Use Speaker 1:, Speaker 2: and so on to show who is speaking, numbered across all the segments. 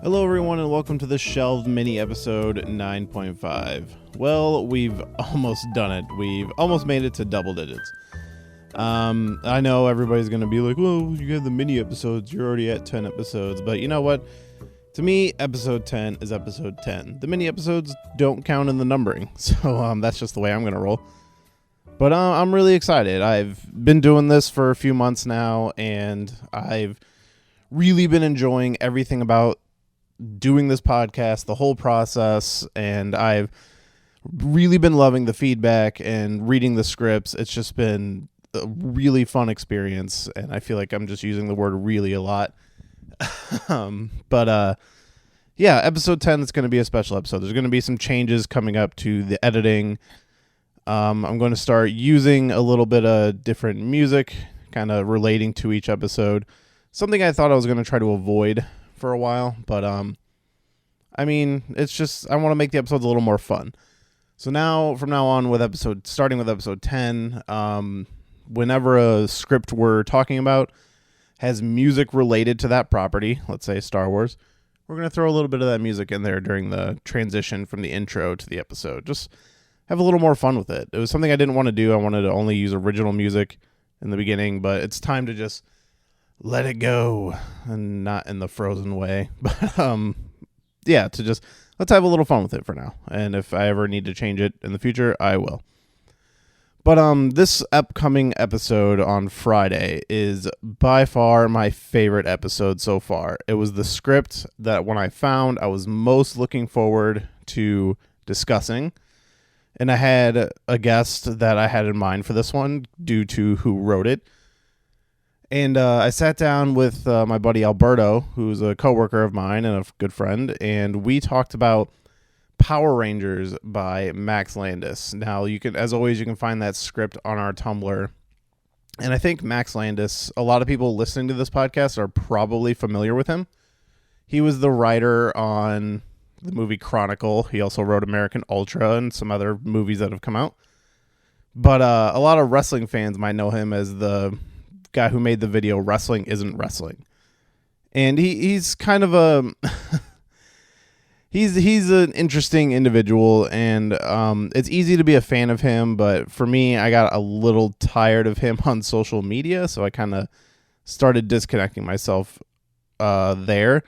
Speaker 1: Hello everyone and welcome to the Shelved Mini episode 9.5. Well, we've almost done it. We've almost made it to double digits. I know everybody's going to be like, well, you have the mini episodes, you're already at 10 episodes, but you know what? To me, episode 10 is episode 10. The mini episodes don't count in the numbering, so that's just the way I'm going to roll. But I'm really excited. I've been doing this for a few months now, and I've really been enjoying everything about doing this podcast, the whole process, and I've really been loving the feedback and reading the scripts. It's just been a really fun experience, and I feel like I'm just using the word really a lot. Yeah, episode 10 is going to be a special episode. There's going to be some changes coming up to the editing. I'm going to start using a little bit of different music, kind of relating to each episode. Something I thought I was going to try to avoid for a while, but I mean, it's just I want to make the episodes a little more fun. So now, from now on, starting with episode 10, whenever a script we're talking about has music related to that property, let's say Star Wars, we're going to throw a little bit of that music in there during the transition from the intro to the episode. Just have a little more fun with it. It was something I didn't want to do. I wanted to only use original music in the beginning, but it's time to just let it go, and not in the Frozen way, but yeah, let's have a little fun with it for now, and if I ever need to change it in the future, I will. But this upcoming episode on Friday is by far my favorite episode so far. It was the script that when I found I was most looking forward to discussing, and I had a guest that I had in mind for this one due to who wrote it. And I sat down with my buddy Alberto, who's a coworker of mine and a good friend, and we talked about Power Rangers by Max Landis. Now, as always, you can find that script on our Tumblr. And I think Max Landis, a lot of people listening to this podcast are probably familiar with him. He was the writer on the movie Chronicle. He also wrote American Ultra and some other movies that have come out. But a lot of wrestling fans might know him as the guy who made the video Wrestling Isn't Wrestling. And he's kind of a he's an interesting individual, and it's easy to be a fan of him, but for me, I got a little tired of him on social media, so I kind of started disconnecting myself there.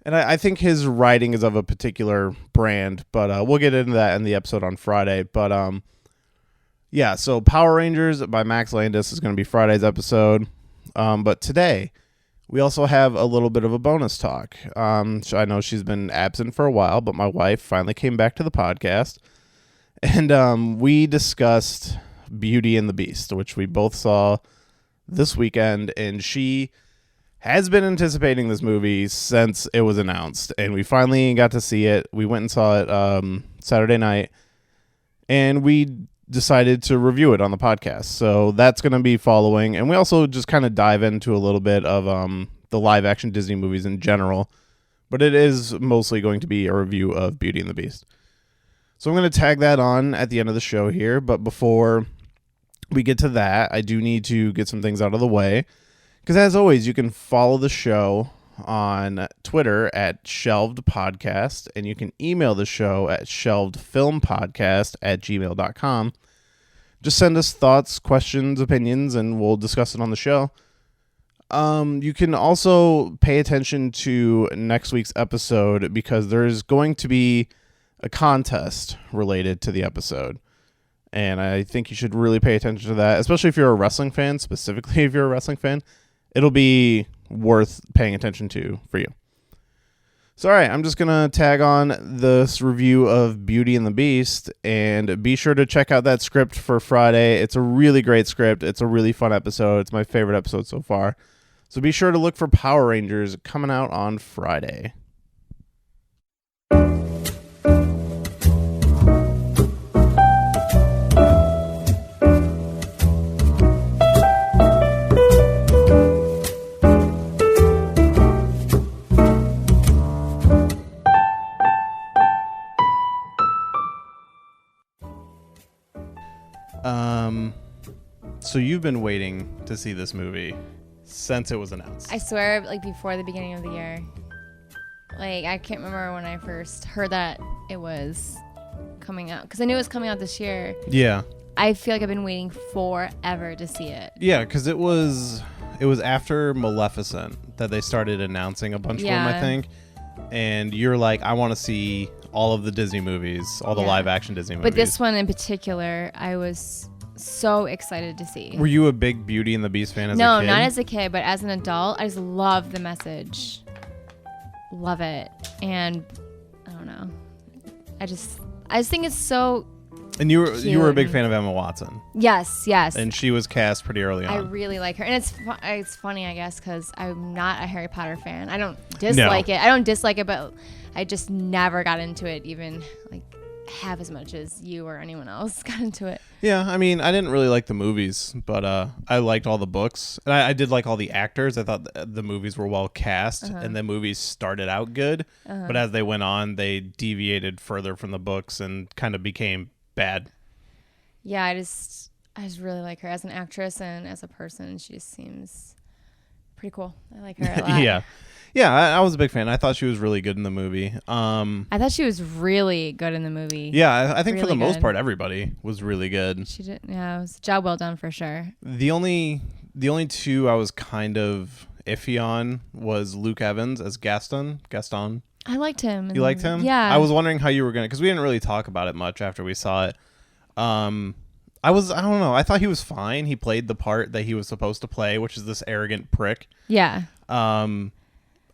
Speaker 1: And I think his writing is of a particular brand, but we'll get into that in the episode on Friday. But yeah, so Power Rangers by Max Landis is going to be Friday's episode. But today, we also have a little bit of a bonus talk. I know she's been absent for a while, but my wife finally came back to the podcast. And we discussed Beauty and the Beast, which we both saw this weekend. And she has been anticipating this movie since it was announced. And we finally got to see it. We went and saw it Saturday night. And we decided to review it on the podcast, so that's going to be following, and we also just kind of dive into a little bit of the live action Disney movies in general, but it is mostly going to be a review of Beauty and the Beast. So I'm going to tag that on at the end of the show here, but before we get to that, I do need to get some things out of the way, because as always, you can follow the show on Twitter at Shelved Podcast, and you can email the show at shelvedfilmpodcast@gmail.com. Just send us thoughts, questions, opinions, and we'll discuss it on the show. You can also pay attention to next week's episode, because there's going to be a contest related to the episode, and I think you should really pay attention to that, especially if you're a wrestling fan. Specifically, if you're a wrestling fan, it'll be worth paying attention to for you. So, all right, I'm just going to tag on this review of Beauty and the Beast, and be sure to check out that script for Friday. It's a really great script. It's a really fun episode. It's my favorite episode so far. So be sure to look for Power Rangers coming out on Friday. So you've been waiting to see this movie since it was announced.
Speaker 2: I swear, like before the beginning of the year. Like, I can't remember when I first heard that it was coming out, because I knew it was coming out this year.
Speaker 1: Yeah.
Speaker 2: I feel like I've been waiting forever to see it.
Speaker 1: Yeah, because it was after Maleficent that they started announcing a bunch of them, I think. And you're like, I want to see all of the Disney movies, all the live action Disney movies.
Speaker 2: But this one in particular, I was so excited to see.
Speaker 1: Were you a big Beauty and the Beast fan as a kid?
Speaker 2: No, not as a kid, but as an adult, I just love the message. Love it. And I don't know. I just think it's so
Speaker 1: And you were a big
Speaker 2: cute.
Speaker 1: fan of Emma Watson.
Speaker 2: Yes.
Speaker 1: And she was cast pretty early on.
Speaker 2: I really like her. And it's funny, I guess, because I'm not a Harry Potter fan. I don't dislike it. I don't dislike it, but I just never got into it, even like half as much as you or anyone else got into it.
Speaker 1: Yeah, I mean, I didn't really like the movies, but I liked all the books. And I did like all the actors. I thought the movies were well cast, and the movies started out good. But as they went on, they deviated further from the books and kind of became bad.
Speaker 2: Yeah, I just really like her as an actress, and as a person, she just seems pretty cool. I like her a lot.
Speaker 1: Yeah, I was a big fan. I thought she was really good in the movie.
Speaker 2: I thought she was really good in the movie.
Speaker 1: Yeah, I think for
Speaker 2: Really
Speaker 1: the most
Speaker 2: good.
Speaker 1: part, everybody was really good.
Speaker 2: She did. Yeah, it was a job well done for sure.
Speaker 1: The only two I was kind of iffy on was Luke Evans as Gaston.
Speaker 2: I liked him.
Speaker 1: You liked him?
Speaker 2: Yeah.
Speaker 1: I was wondering how you were gonna, because we didn't really talk about it much after we saw it. I don't know. I thought he was fine. He played the part that he was supposed to play, which is this arrogant prick.
Speaker 2: Yeah.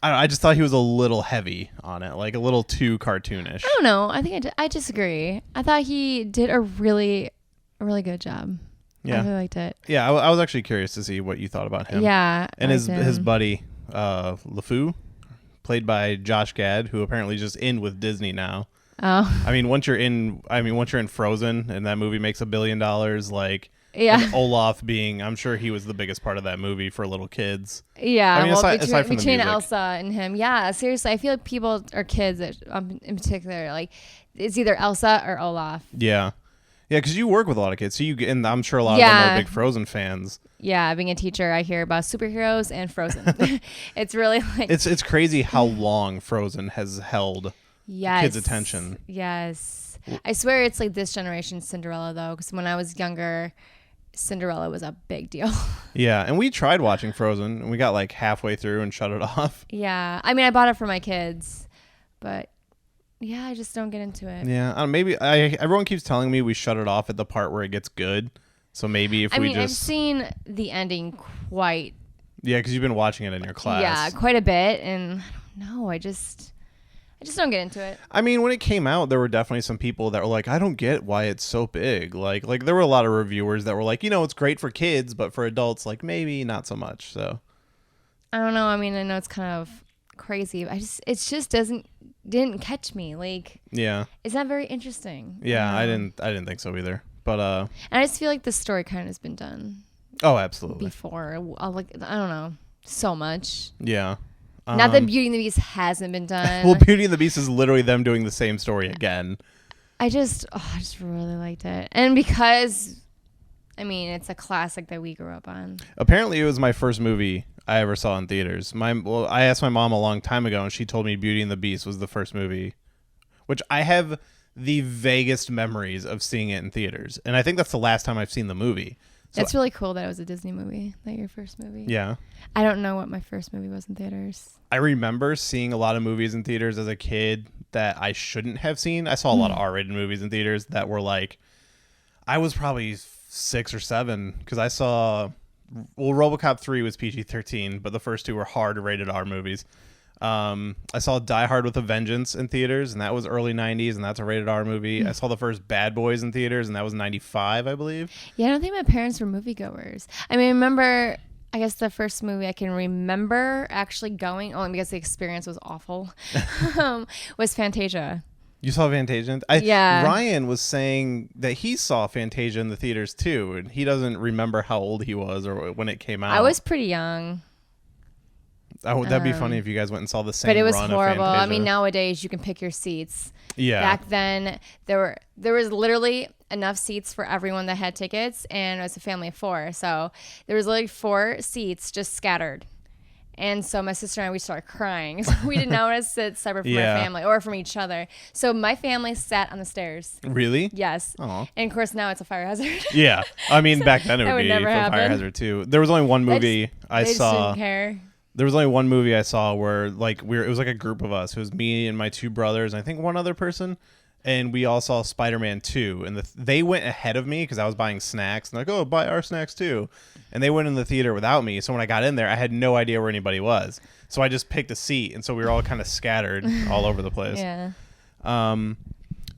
Speaker 1: I just thought he was a little heavy on it, like a little too cartoonish.
Speaker 2: I don't know. I think I disagree. I thought he did a really good job.
Speaker 1: Yeah.
Speaker 2: I really liked it.
Speaker 1: Yeah, I was actually curious to see what you thought about him.
Speaker 2: Yeah.
Speaker 1: And
Speaker 2: I
Speaker 1: his
Speaker 2: liked him.
Speaker 1: buddy, LeFou, played by Josh Gad, who apparently is just in with Disney now.
Speaker 2: Oh.
Speaker 1: I mean, once you're in Frozen and that movie makes $1 billion, like,
Speaker 2: Yeah.
Speaker 1: and Olaf being, I'm sure he was the biggest part of that movie for little kids.
Speaker 2: Yeah.
Speaker 1: I mean,
Speaker 2: well,
Speaker 1: aside from the
Speaker 2: between
Speaker 1: music.
Speaker 2: Elsa and him. Yeah. Seriously, I feel like people or kids in particular, like, it's either Elsa or Olaf.
Speaker 1: Yeah. Yeah, because you work with a lot of kids, so and I'm sure a lot of them are big Frozen fans.
Speaker 2: Yeah, being a teacher, I hear about superheroes and Frozen. It's really like
Speaker 1: It's crazy how long Frozen has held kids' attention.
Speaker 2: Yes. I swear it's like this generation's Cinderella, though, because when I was younger, Cinderella was a big deal.
Speaker 1: Yeah, and we tried watching Frozen, and we got like halfway through and shut it off.
Speaker 2: Yeah. I mean, I bought it for my kids, but yeah, I just don't get into it.
Speaker 1: Yeah, everyone keeps telling me we shut it off at the part where it gets good. So maybe if
Speaker 2: I've seen the ending quite.
Speaker 1: Yeah, because you've been watching it in your class.
Speaker 2: Yeah, quite a bit, and I don't know. I just don't get into it.
Speaker 1: I mean, when it came out, there were definitely some people that were like, I don't get why it's so big. Like there were a lot of reviewers that were like, it's great for kids, but for adults, like maybe not so much. So
Speaker 2: I don't know. I mean, I know it's kind of crazy. It just didn't catch me. Like,
Speaker 1: yeah,
Speaker 2: it's not very interesting.
Speaker 1: Yeah, I didn't think so either. But
Speaker 2: and I just feel like the story kind of has been done
Speaker 1: oh, absolutely.
Speaker 2: before. Like, I don't know, so much.
Speaker 1: Yeah.
Speaker 2: Not that Beauty and the Beast hasn't been done.
Speaker 1: Well, Beauty and the Beast is literally them doing the same story again.
Speaker 2: I just really liked it, and because, I mean, it's a classic that we grew up on.
Speaker 1: Apparently, it was my first movie I ever saw in theaters. I asked my mom a long time ago, and she told me Beauty and the Beast was the first movie, which I have the vaguest memories of seeing it in theaters, and I think that's the last time I've seen the movie. So,
Speaker 2: It's really cool that it was a Disney movie, that your first movie.
Speaker 1: Yeah.
Speaker 2: I don't know what my first movie was in theaters.
Speaker 1: I remember seeing a lot of movies in theaters as a kid that I shouldn't have seen. I saw a lot of R-rated movies in theaters that were like, I was probably 6 or 7 because I saw, RoboCop 3 was PG-13, but the first two were hard rated R movies. I saw Die Hard with a Vengeance in theaters, and that was early 90s, and that's a rated R movie. I saw the first Bad Boys in theaters, and that was 95, I believe.
Speaker 2: Yeah, I don't think my parents were moviegoers. I mean, I remember, I guess the first movie I can remember actually going, only because the experience was awful, was Fantasia.
Speaker 1: You saw Fantasia?
Speaker 2: Yeah.
Speaker 1: Ryan was saying that he saw Fantasia in the theaters, too, and he doesn't remember how old he was or when it came out.
Speaker 2: I was pretty young.
Speaker 1: Oh, that'd be funny if you guys went and saw the same
Speaker 2: But it was
Speaker 1: run
Speaker 2: horrible.
Speaker 1: of
Speaker 2: I
Speaker 1: Fantasia.
Speaker 2: mean, nowadays you can pick your seats.
Speaker 1: Yeah.
Speaker 2: Back then, there was literally enough seats for everyone that had tickets, and it was a family of 4. So there was literally 4 seats just scattered. And so my sister and I, we started crying. So we did not want to sit separate from our family or from each other. So my family sat on the stairs.
Speaker 1: Really?
Speaker 2: Yes.
Speaker 1: Aww.
Speaker 2: And of course now it's a fire hazard.
Speaker 1: Yeah. I mean, back then it would be a
Speaker 2: happen.
Speaker 1: fire hazard too. There was only one movie I saw.
Speaker 2: Just didn't care.
Speaker 1: There was only one movie I saw where like it was like a group of us. It was me and my two brothers, and I think one other person. And we all saw Spider-Man 2, and they went ahead of me because I was buying snacks. And like, oh, buy our snacks too. And they went in the theater without me. So when I got in there, I had no idea where anybody was. So I just picked a seat, and so we were all kind of scattered all over the place.
Speaker 2: Yeah.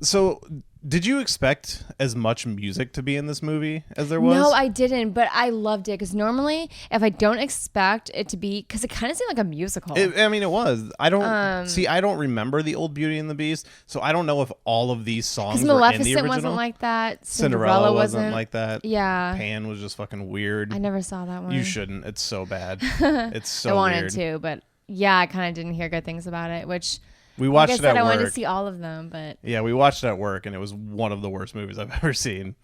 Speaker 1: So did you expect as much music to be in this movie as there was?
Speaker 2: No, I didn't, but I loved it because normally if I don't expect it to be, because it kind of seemed like a musical.
Speaker 1: I mean, it was. I don't I don't remember the old Beauty and the Beast, so I don't know if all of these songs were in the original.
Speaker 2: Maleficent wasn't like that.
Speaker 1: Cinderella wasn't like that.
Speaker 2: Yeah.
Speaker 1: Pan was just fucking weird.
Speaker 2: I never saw that one.
Speaker 1: You shouldn't. It's so bad. It's so
Speaker 2: I wanted
Speaker 1: weird.
Speaker 2: to, but yeah, I kind of didn't hear good things about it, which...
Speaker 1: We watched it at work.
Speaker 2: I wanted to see all of them, but...
Speaker 1: Yeah, we watched it at work, and it was one of the worst movies I've ever seen.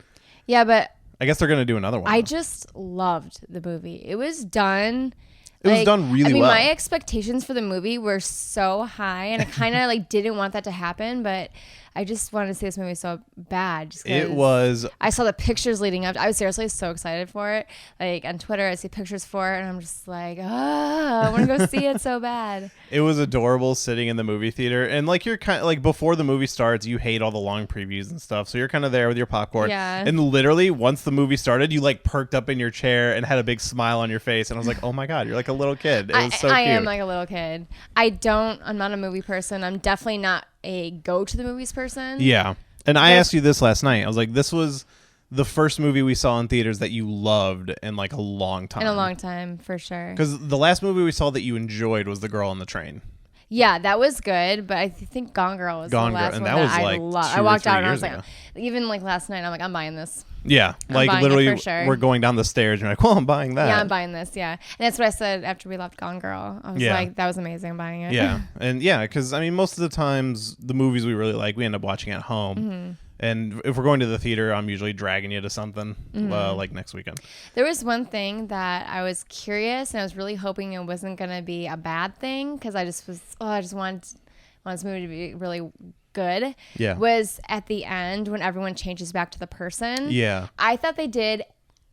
Speaker 2: Yeah, but...
Speaker 1: I guess they're going to do another one.
Speaker 2: I just loved the movie. It was done...
Speaker 1: It was done really well.
Speaker 2: My expectations for the movie were so high, and I kind of like didn't want that to happen, but I just wanted to see this movie so bad. Just
Speaker 1: it was.
Speaker 2: I saw the pictures leading up. I was seriously so excited for it. Like on Twitter, I see pictures for it, and I'm just like, I want to go see it so bad.
Speaker 1: It was adorable sitting in the movie theater, and like you're kind of like before the movie starts, you hate all the long previews and stuff, so you're kind of there with your popcorn.
Speaker 2: Yeah.
Speaker 1: And literally, once the movie started, you like perked up in your chair and had a big smile on your face, and I was like, oh my god, you're like a little kid. It was so cute.
Speaker 2: I am like a little kid. I'm not a movie person. I'm definitely not a go to the movies person.
Speaker 1: Yeah. And I asked you this last night. I was like, this was the first movie we saw in theaters that you loved in like a long time.
Speaker 2: In a long time, for sure.
Speaker 1: Because the last movie we saw that you enjoyed was The Girl on the Train.
Speaker 2: Yeah, that was good, but I think Gone Girl was the last one that I loved. I walked out and I was like, even like last night, I'm like, I'm buying this.
Speaker 1: Yeah, like literally,
Speaker 2: sure.
Speaker 1: We're going down the stairs. And you're like, well, I'm buying that.
Speaker 2: Yeah, I'm buying this. Yeah, and that's what I said after we left Gone Girl. I was like, that was amazing. I'm buying it.
Speaker 1: Yeah, and because I mean, most of the times the movies we really like, we end up watching at home. Mm-hmm. And if we're going to the theater, I'm usually dragging you to something like next weekend. There
Speaker 2: was one thing that I was curious, and I was really hoping it wasn't going to be a bad thing because I just wanted this movie to be really good.
Speaker 1: Yeah.
Speaker 2: Was at the end when everyone changes back to the person.
Speaker 1: Yeah.
Speaker 2: I thought they did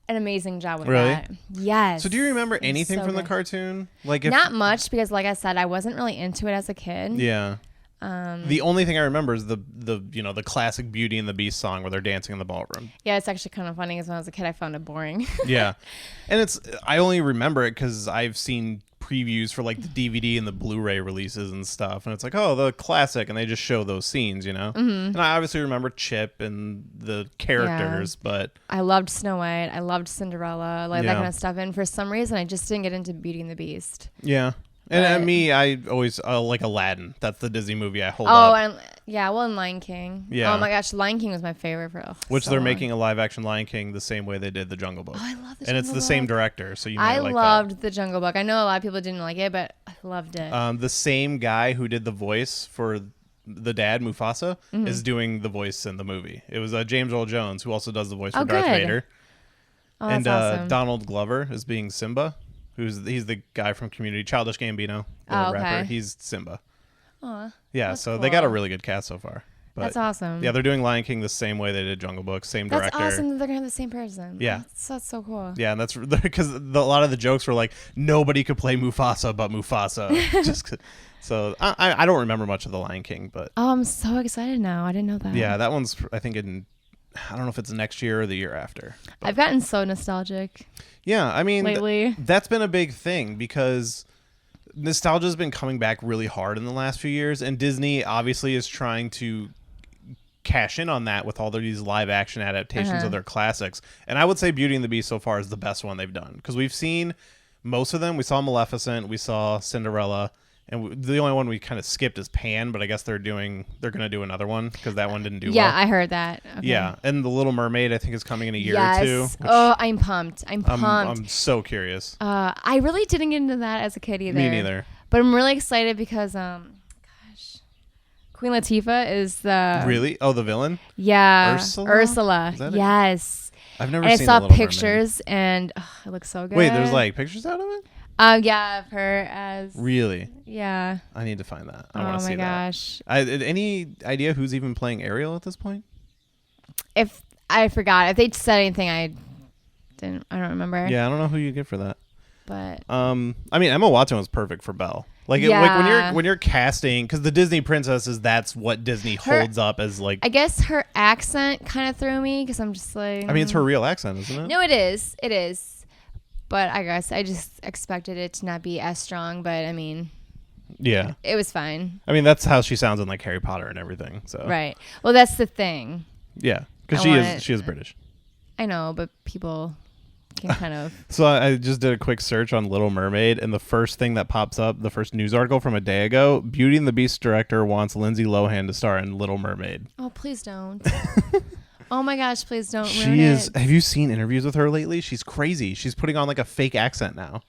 Speaker 2: an amazing job with that. Yes.
Speaker 1: So do you remember anything from the cartoon? Like
Speaker 2: not much because, like I said, I wasn't really into it as a kid.
Speaker 1: Yeah. The only thing I remember is the classic Beauty and the Beast song where they're dancing in the ballroom.
Speaker 2: Yeah, it's actually kind of funny because when I was a kid, I found it boring.
Speaker 1: Yeah, and I only remember it because I've seen previews for like the DVD and the Blu-ray releases and stuff, and it's like, oh, the classic, and they just show those scenes, Mm-hmm. And I obviously remember Chip and the characters, but
Speaker 2: I loved Snow White, I loved Cinderella, like that kind of stuff, and for some reason, I just didn't get into Beauty and the Beast.
Speaker 1: Yeah. And me, I always like Aladdin. That's the Disney movie I hold up.
Speaker 2: Oh, and Lion King.
Speaker 1: Yeah.
Speaker 2: Oh my gosh, Lion King was my favorite
Speaker 1: which they're making a live action Lion King the same way they did the Jungle Book.
Speaker 2: Oh, I love the Jungle Book.
Speaker 1: And it's the same director, so you may like that.
Speaker 2: I loved the Jungle Book. I know a lot of people didn't like it, but I loved it.
Speaker 1: The same guy who did the voice for the dad, Mufasa, is doing the voice in the movie. It was James Earl Jones who also does the voice for Darth Vader.
Speaker 2: Oh,
Speaker 1: and
Speaker 2: awesome.
Speaker 1: Donald Glover is being Simba. He's the guy from Community, Childish Gambino, the rapper. He's Simba.
Speaker 2: Aw,
Speaker 1: yeah, so
Speaker 2: cool.
Speaker 1: they got a really good cast so far. But
Speaker 2: that's awesome.
Speaker 1: Yeah, they're doing Lion King the same way they did Jungle Book, same director.
Speaker 2: That's awesome that they're gonna have the same person.
Speaker 1: Yeah,
Speaker 2: that's so cool.
Speaker 1: Yeah, and that's because a lot of the jokes were like nobody could play Mufasa but Mufasa. So I don't remember much of the Lion King, but
Speaker 2: I'm so excited now. I didn't know that.
Speaker 1: Yeah, that one's I think I don't know if it's next year or the year after. But.
Speaker 2: I've gotten so nostalgic.
Speaker 1: Yeah, I mean,
Speaker 2: lately
Speaker 1: that's been a big thing because nostalgia has been coming back really hard in the last few years, and Disney obviously is trying to cash in on that with all these live action adaptations of their classics. And I would say Beauty and the Beast so far is the best one they've done because we've seen most of them. We saw Maleficent, we saw Cinderella. And the only one we kind of skipped is Pan, but I guess they're going to do another one because that one didn't do well.
Speaker 2: Yeah, I heard that. Okay.
Speaker 1: Yeah, and The Little Mermaid I think is coming in a year or two.
Speaker 2: Oh, I'm pumped. I'm pumped.
Speaker 1: I'm so curious.
Speaker 2: I really didn't get into that as a kid either.
Speaker 1: Me neither.
Speaker 2: But I'm really excited because, Queen Latifah is the...
Speaker 1: Really? Oh, the villain?
Speaker 2: Yeah.
Speaker 1: Ursula? Is that
Speaker 2: yes.
Speaker 1: I've never
Speaker 2: seen
Speaker 1: The
Speaker 2: Little
Speaker 1: Mermaid.
Speaker 2: Pictures and it looks so good.
Speaker 1: Wait, there's like pictures out of it?
Speaker 2: Yeah, of her as.
Speaker 1: Really?
Speaker 2: Yeah.
Speaker 1: I need to find that. I want to
Speaker 2: Oh
Speaker 1: see
Speaker 2: my gosh.
Speaker 1: that. Any idea who's even playing Ariel at this point?
Speaker 2: If I forgot, if they said anything, I don't remember.
Speaker 1: Yeah, I don't know who you get for that.
Speaker 2: But
Speaker 1: I mean, Emma Watson was perfect for Belle. Like, like when you're casting, because the Disney princesses, that's what Disney holds up as like.
Speaker 2: I guess her accent kind of threw me because I'm just like.
Speaker 1: I mean, it's her real accent, isn't it?
Speaker 2: No, it is. It is. But I guess I just expected it to not be as strong. But I mean.
Speaker 1: Yeah.
Speaker 2: It was fine.
Speaker 1: I mean, that's how she sounds in like Harry Potter and everything. So.
Speaker 2: Right. Well, that's the thing.
Speaker 1: Yeah, because she is British.
Speaker 2: I know, but people can kind of.
Speaker 1: So I just did a quick search on Little Mermaid, and the first thing that pops up, the first news article from a day ago, Beauty and the Beast director wants Lindsay Lohan to star in Little Mermaid.
Speaker 2: Oh, please don't. Oh my gosh, please don't.
Speaker 1: She is. Have you seen interviews with her lately? She's crazy. She's putting on like a fake accent now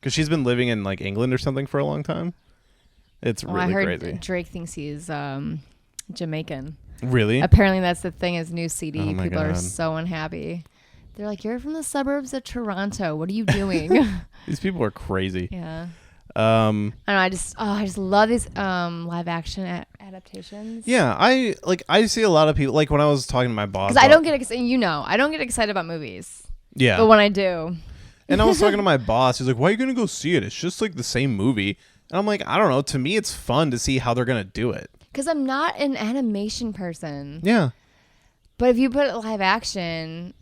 Speaker 1: because she's been living in like England or something for a long time. It's really
Speaker 2: I heard
Speaker 1: crazy.
Speaker 2: Drake thinks he's Jamaican.
Speaker 1: Really?
Speaker 2: Apparently, that's the thing. His new CD.
Speaker 1: Oh my
Speaker 2: People are
Speaker 1: God.
Speaker 2: so unhappy. They're like, "You're from the suburbs of Toronto. What are you doing?"
Speaker 1: These people are crazy.
Speaker 2: Yeah. I don't know. I just love these live action adaptations.
Speaker 1: Yeah, I see a lot of people like when I was talking to my boss.
Speaker 2: Because I don't get excited about movies.
Speaker 1: Yeah.
Speaker 2: But when I do.
Speaker 1: And I was talking to my boss. He's like, "Why are you gonna go see it? It's just like the same movie." And I'm like, I don't know. To me, it's fun to see how they're gonna do it.
Speaker 2: Because I'm not an animation person.
Speaker 1: Yeah.
Speaker 2: But if you put it live action,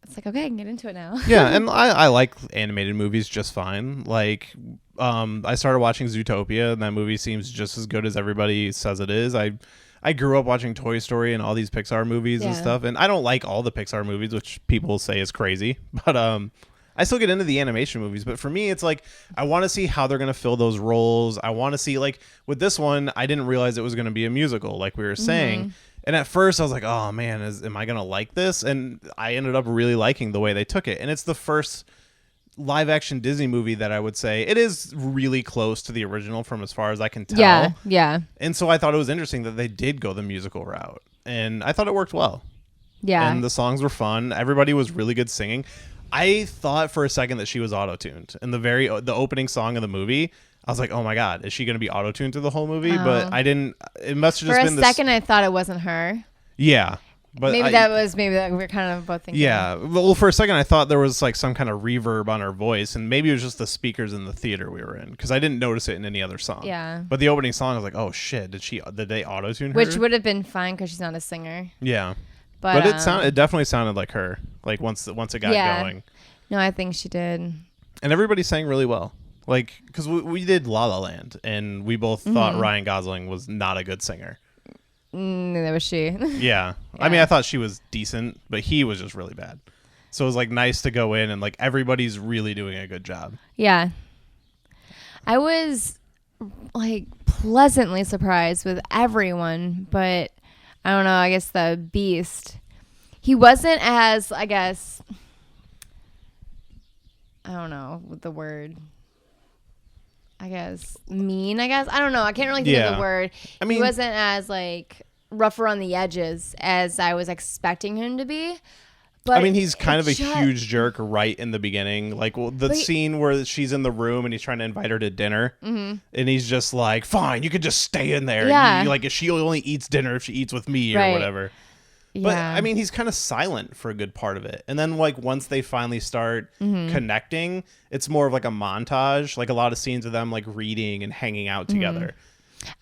Speaker 2: it's like, okay, I can get into it now.
Speaker 1: Yeah, and I like animated movies just fine. Like, I started watching Zootopia, and that movie seems just as good as everybody says it is. I grew up watching Toy Story and all these Pixar movies and stuff, and I don't like all the Pixar movies, which people say is crazy. But I still get into the animation movies. But for me, it's like I want to see how they're going to fill those roles. I want to see, like, with this one, I didn't realize it was going to be a musical, like we were saying. Mm-hmm. And at first, I was like, oh, man, am I going to like this? And I ended up really liking the way they took it. And it's the first live-action Disney movie that I would say it is really close to the original from as far as I can tell.
Speaker 2: Yeah, yeah.
Speaker 1: And so I thought it was interesting that they did go the musical route. And I thought it worked well.
Speaker 2: Yeah.
Speaker 1: And the songs were fun. Everybody was really good singing. I thought for a second that she was auto-tuned. In the opening song of the movie, I was like, oh my God, is she going to be auto-tuned through the whole movie?
Speaker 2: Oh.
Speaker 1: But I didn't. It must have just been
Speaker 2: For a second, I thought it wasn't her.
Speaker 1: Yeah. But
Speaker 2: maybe that we're kind of both thinking.
Speaker 1: Yeah. Well, for a second, I thought there was like some kind of reverb on her voice, and maybe it was just the speakers in the theater we were in, because I didn't notice it in any other song.
Speaker 2: Yeah.
Speaker 1: But the opening song, I was like, oh shit, did they auto-tune her?
Speaker 2: Which would have been fine because she's not a singer.
Speaker 1: Yeah. But it definitely sounded like her. Like once it got going.
Speaker 2: No, I think she did.
Speaker 1: And everybody sang really well. Like, because we did La La Land, and we both thought Ryan Gosling was not a good singer.
Speaker 2: Neither was she.
Speaker 1: Yeah. I mean, I thought she was decent, but he was just really bad. So it was like nice to go in and like everybody's really doing a good job.
Speaker 2: Yeah. I was like pleasantly surprised with everyone, but I don't know, I guess the Beast, he wasn't as, I guess, I don't know what the word, I guess, mean, I guess. I don't know. I can't really think of the word. I mean, he wasn't as, like, rough around the edges as I was expecting him to be. But
Speaker 1: I mean, he's kind of a huge jerk right in the beginning. Like, the scene where she's in the room and he's trying to invite her to dinner. Mm-hmm. And he's just like, fine, you could just stay in there.
Speaker 2: Yeah.
Speaker 1: Like, she only eats dinner if she eats with me or whatever. Yeah. But, I mean, he's kind of silent for a good part of it. And then, like, once they finally start connecting, it's more of, like, a montage. Like, a lot of scenes of them, like, reading and hanging out together.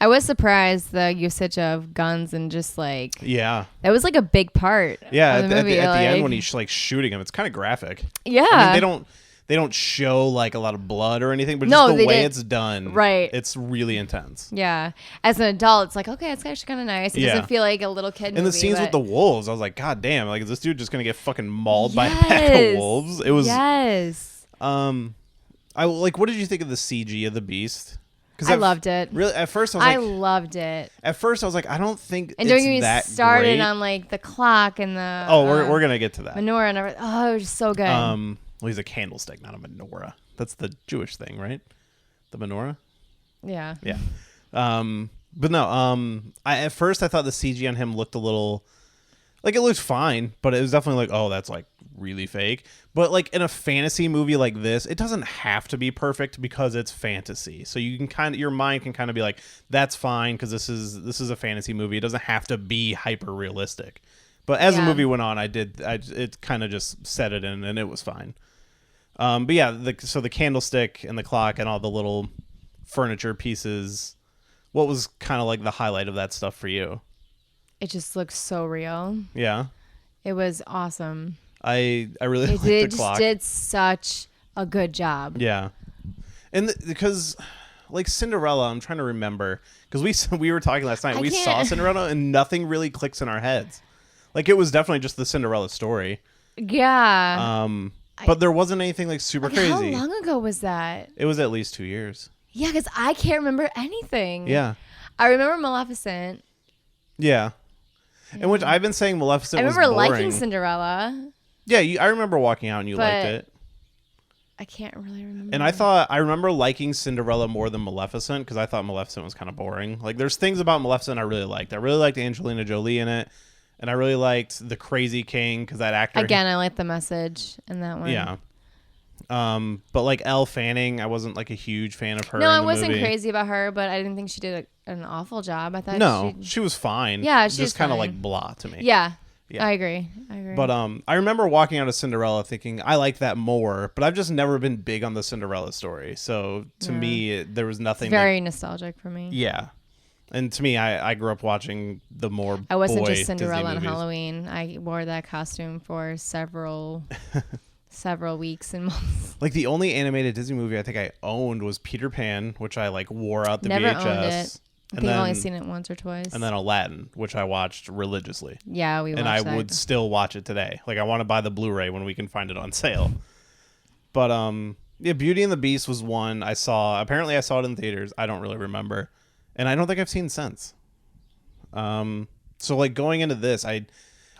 Speaker 2: I was surprised the usage of guns and just, like...
Speaker 1: Yeah.
Speaker 2: That was, like, a big part of the movie.
Speaker 1: At the end when he's, like, shooting him, it's kind of graphic.
Speaker 2: Yeah.
Speaker 1: I mean, they don't show like a lot of blood or anything, but just the way it's done,
Speaker 2: right?
Speaker 1: It's really intense.
Speaker 2: Yeah, as an adult, it's like, okay, it's actually kind of nice. It doesn't feel like a little kid movie.
Speaker 1: And the scenes with the wolves, I was like, God damn! Like, is this dude just gonna get fucking mauled by a pack of wolves? It was I like. What did you think of the CG of the Beast?
Speaker 2: Because I loved it.
Speaker 1: Really, at first I was like,
Speaker 2: I loved it.
Speaker 1: At first I was like, I don't think
Speaker 2: and
Speaker 1: it's
Speaker 2: don't get me started
Speaker 1: great.
Speaker 2: on like the clock and the
Speaker 1: we're gonna get to that
Speaker 2: menorah and everything. Oh, it was so good.
Speaker 1: Well, he's a candlestick, not a menorah. That's the Jewish thing, right? The menorah?
Speaker 2: Yeah.
Speaker 1: Yeah. But no, at first I thought the CG on him looked a little, like, it looked fine, but it was definitely like, oh, that's like really fake. But like in a fantasy movie like this, it doesn't have to be perfect because it's fantasy. So you can your mind can kind of be like, that's fine because this is a fantasy movie. It doesn't have to be hyper realistic. But as the movie went on, it kind of just set it in and it was fine. But yeah, so the candlestick and the clock and all the little furniture pieces. What was kind of like the highlight of that stuff for you?
Speaker 2: It just looks so real.
Speaker 1: Yeah.
Speaker 2: It was awesome.
Speaker 1: I really liked the clock.
Speaker 2: It did such a good job.
Speaker 1: Yeah. And because like Cinderella, I'm trying to remember because we were talking last night. We saw Cinderella and nothing really clicks in our heads. Like it was definitely just the Cinderella story.
Speaker 2: Yeah.
Speaker 1: But there wasn't anything like super crazy.
Speaker 2: How long ago was that?
Speaker 1: It was at least 2 years.
Speaker 2: Yeah, because I can't remember anything.
Speaker 1: Yeah.
Speaker 2: I remember Maleficent.
Speaker 1: Yeah. And which I've been saying Maleficent was boring.
Speaker 2: I remember liking Cinderella.
Speaker 1: Yeah, I remember walking out and you liked it.
Speaker 2: I can't really remember.
Speaker 1: And I remember liking Cinderella more than Maleficent because I thought Maleficent was kind of boring. Like there's things about Maleficent I really liked. I really liked Angelina Jolie in it. And I really liked the Crazy King because that actor.
Speaker 2: Again, I liked the message in that one.
Speaker 1: Yeah. But like Elle Fanning, I wasn't like a huge fan of her.
Speaker 2: No, I wasn't crazy about her, but I didn't think she did an awful job. I thought
Speaker 1: she was fine.
Speaker 2: Yeah, she was
Speaker 1: just kind of
Speaker 2: fine.
Speaker 1: like blah to me.
Speaker 2: Yeah, I agree.
Speaker 1: But I remember walking out of Cinderella thinking I liked that more, but I've just never been big on the Cinderella story. So to me, there was nothing.
Speaker 2: It's very nostalgic for me.
Speaker 1: Yeah. And to me, I grew up watching the more
Speaker 2: I wasn't
Speaker 1: boy
Speaker 2: just Cinderella
Speaker 1: Disney
Speaker 2: on
Speaker 1: movies.
Speaker 2: Halloween. I wore that costume for several weeks and months.
Speaker 1: Like the only animated Disney movie I think I owned was Peter Pan, which I like wore out the
Speaker 2: Never
Speaker 1: VHS.
Speaker 2: owned it. I think I've only seen it once or twice.
Speaker 1: And then Aladdin, which I watched religiously.
Speaker 2: Yeah, we watched
Speaker 1: that. And I
Speaker 2: that.
Speaker 1: would still watch it today. Like I want to buy the Blu-ray when we can find it on sale. But yeah, Beauty and the Beast was one I saw. Apparently I saw it in theaters. I don't really remember. And I don't think I've seen since. So like going into this, I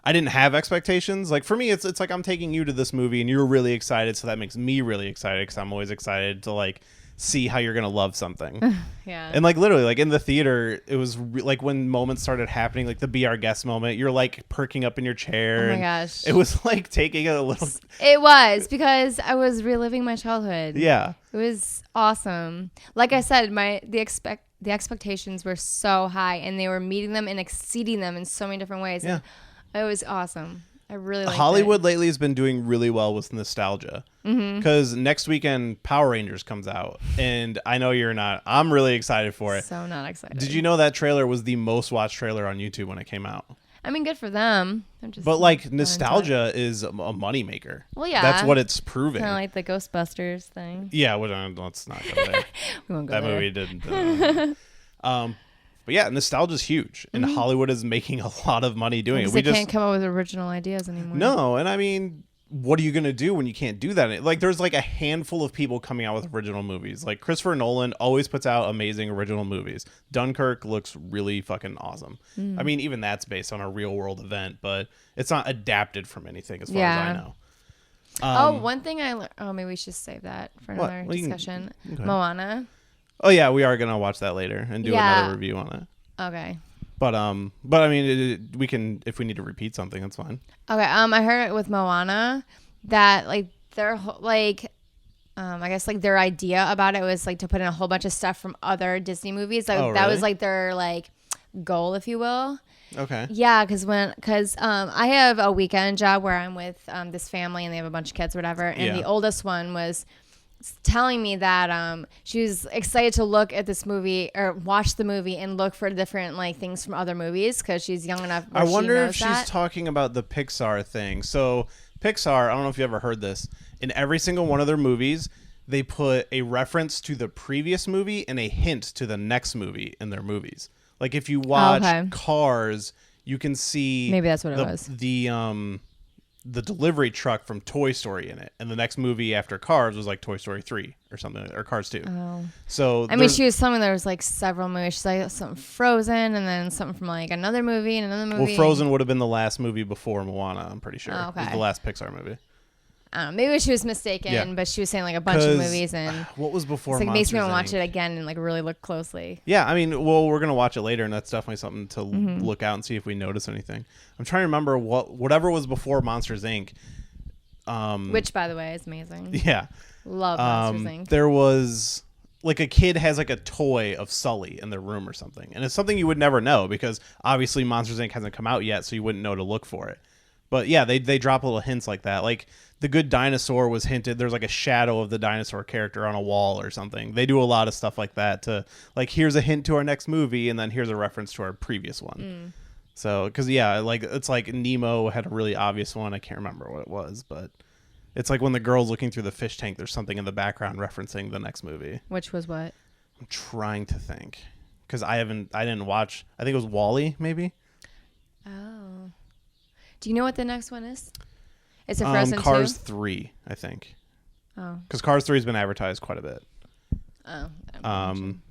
Speaker 1: didn't have expectations. Like for me, it's like I'm taking you to this movie and you're really excited, so that makes me really excited because I'm always excited to like see how you're gonna love something.
Speaker 2: Yeah.
Speaker 1: And like literally, like in the theater, it was like when moments started happening, like the Be Our Guest moment, you're like perking up in your chair.
Speaker 2: Oh my gosh.
Speaker 1: It was like taking a little.
Speaker 2: It was because I was reliving my childhood.
Speaker 1: Yeah.
Speaker 2: It was awesome. Like I said, the expectations were so high, and they were meeting them and exceeding them in so many different ways.
Speaker 1: Yeah.
Speaker 2: It was awesome. I really liked
Speaker 1: Hollywood
Speaker 2: it.
Speaker 1: lately has been doing really well with nostalgia because next weekend Power Rangers comes out, and I know you're not. I'm really excited for it.
Speaker 2: So not excited.
Speaker 1: Did you know that trailer was the most watched trailer on YouTube when it came out?
Speaker 2: I mean, good for them.
Speaker 1: But like nostalgia is a moneymaker.
Speaker 2: Well, yeah,
Speaker 1: that's what it's proving.
Speaker 2: Kind of like the Ghostbusters thing.
Speaker 1: Yeah, well, let's not go there.
Speaker 2: We won't go
Speaker 1: that
Speaker 2: there.
Speaker 1: movie didn't. But yeah, nostalgia's huge, and Hollywood is making a lot of money doing it.
Speaker 2: We can't come up with original ideas anymore.
Speaker 1: No, and I mean, what are you gonna do when you can't do that? Like, there's like a handful of people coming out with original movies. Like Christopher Nolan always puts out amazing original movies. Dunkirk looks really fucking awesome. I mean, even that's based on a real world event, but it's not adapted from anything as far as I know.
Speaker 2: One thing maybe we should save that for another discussion. Moana.
Speaker 1: Oh yeah, we are gonna watch that later and do another review on it.
Speaker 2: Okay.
Speaker 1: But I mean, we can if we need to repeat something, that's fine.
Speaker 2: Okay. I heard it with Moana that like their I guess like their idea about it was like to put in a whole bunch of stuff from other Disney movies. Like that was like their like goal, if you will.
Speaker 1: Okay.
Speaker 2: Yeah, because I have a weekend job where I'm with this family and they have a bunch of kids or whatever, and the oldest one was telling me that she was excited to look at this movie or watch the movie and look for different like things from other movies because she's young enough.
Speaker 1: I wonder if she's talking about the Pixar thing. So Pixar, I don't know if you ever heard this, in every single one of their movies they put a reference to the previous movie and a hint to the next movie in their movies. Like if you watch Cars, you can see
Speaker 2: maybe that's what it was.
Speaker 1: The delivery truck from Toy Story in it, and the next movie after Cars was like Toy Story 3 or something, or Cars 2.
Speaker 2: Oh.
Speaker 1: So
Speaker 2: I mean, she was telling me there was like several movies. She's like something Frozen, and then something from like another movie and another movie.
Speaker 1: Well, Frozen would have been the last movie before Moana, I'm pretty sure.
Speaker 2: Oh, okay.
Speaker 1: It was the last Pixar movie.
Speaker 2: Maybe she was mistaken, but she was saying like a bunch of movies, and
Speaker 1: what was before?
Speaker 2: It's like makes me want to watch
Speaker 1: Inc?
Speaker 2: it again and like really look closely.
Speaker 1: Yeah, I mean, well, we're gonna watch it later, and that's definitely something to look out and see if we notice anything. I'm trying to remember whatever was before Monsters Inc.
Speaker 2: Which, by the way, is amazing.
Speaker 1: Yeah.
Speaker 2: Love Monsters Inc.
Speaker 1: There was like a kid has like a toy of Sully in their room or something, and it's something you would never know because obviously Monsters Inc. hasn't come out yet, so you wouldn't know to look for it. But yeah, they drop little hints like that. Like the Good Dinosaur was hinted. There's like a shadow of the dinosaur character on a wall or something. They do a lot of stuff like that to like, here's a hint to our next movie, and then here's a reference to our previous one. So, because yeah, like it's like Nemo had a really obvious one. I can't remember what it was, but it's like when the girl's looking through the fish tank, there's something in the background referencing the next movie.
Speaker 2: Which was what?
Speaker 1: I'm trying to think because I didn't watch. I think it was WALL-E, maybe.
Speaker 2: Oh. Do you know what the next one is? Is it Frozen 2?
Speaker 1: Cars 3, I think.
Speaker 2: Oh.
Speaker 1: Because Cars 3 has been advertised quite a bit.
Speaker 2: Oh.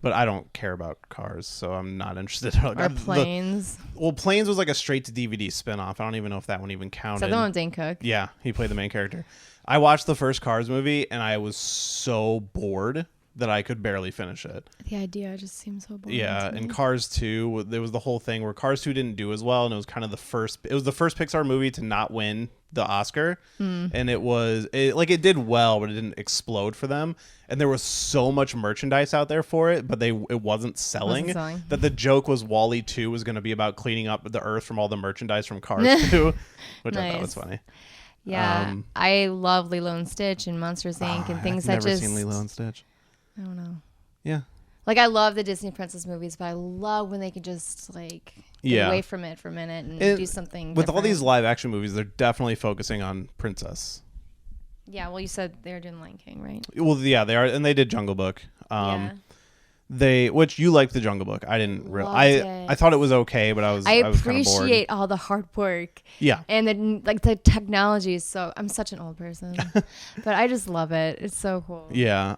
Speaker 1: But I don't care about cars, so I'm not interested.
Speaker 2: Or Planes.
Speaker 1: Planes was like a straight to DVD spinoff. I don't even know if that one even counted.
Speaker 2: Is that the one with Dane Cook?
Speaker 1: Yeah, he played the main character. I watched the first Cars movie and I was so bored that I could barely finish it.
Speaker 2: The idea just seems so boring.
Speaker 1: Yeah, and Cars 2, there was the whole thing where Cars 2 didn't do as well, and it was kind of the first Pixar movie to not win the Oscar, and it did well, but it didn't explode for them, and there was so much merchandise out there for it, but it wasn't selling. That the joke was WALL-E 2 was going to be about cleaning up the earth from all the merchandise from Cars 2, which I thought was funny.
Speaker 2: Yeah, I love Lilo and Stitch and Monsters Inc. and things
Speaker 1: I've
Speaker 2: that just...
Speaker 1: never seen Lilo and Stitch.
Speaker 2: I don't know.
Speaker 1: Yeah.
Speaker 2: Like, I love the Disney princess movies, but I love when they can just, like, get away from it for a minute and do something
Speaker 1: with
Speaker 2: different.
Speaker 1: all these live action movies, they're definitely focusing on princess.
Speaker 2: Yeah, well, you said they're doing Lion King, right?
Speaker 1: Well, yeah, they are, and they did Jungle Book. Which you liked the Jungle Book. I didn't really. I thought it was okay, but I was kind of bored. I appreciate
Speaker 2: all the hard work.
Speaker 1: Yeah,
Speaker 2: and the technology is so. I'm such an old person, but I just love it. It's so cool.
Speaker 1: Yeah.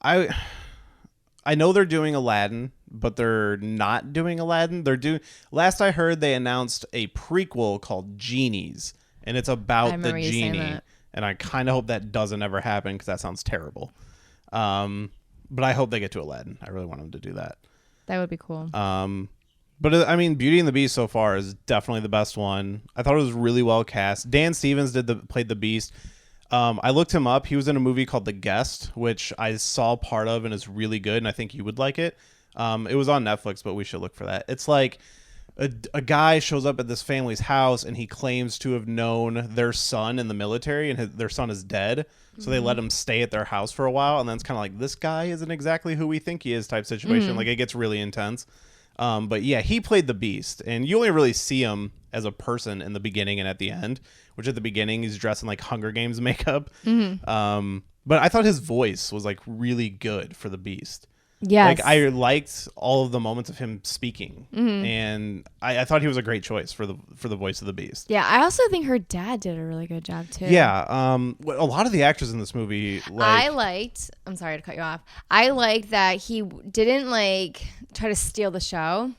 Speaker 1: I know they're doing Aladdin, but they're not doing Aladdin. Last I heard, they announced a prequel called Genies, and it's about the genie. And I kind of hope that doesn't ever happen because that sounds terrible. But I hope they get to Aladdin. I really want them to do that.
Speaker 2: That would be cool.
Speaker 1: But I mean, Beauty and the Beast so far is definitely the best one. I thought it was really well cast. Dan Stevens played the Beast. I looked him up. He was in a movie called The Guest, which I saw part of and is really good, and I think you would like it. It was on Netflix, but we should look for that. It's like a guy shows up at this family's house, and he claims to have known their son in the military, and their son is dead. So they let him stay at their house for a while, and then it's kind of like, this guy isn't exactly who we think he is type situation. Like, it gets really intense. But yeah, he played the Beast, and you only really see him as a person in the beginning and at the end, which at the beginning he's dressed in like Hunger Games makeup. But I thought his voice was like really good for the Beast.
Speaker 2: Yes.
Speaker 1: Like, I liked all of the moments of him speaking, and I thought he was a great choice for the voice of the Beast.
Speaker 2: Yeah, I also think her dad did a really good job too.
Speaker 1: Yeah, a lot of the actors in this movie.
Speaker 2: I'm sorry to cut you off. I liked that he didn't like try to steal the show.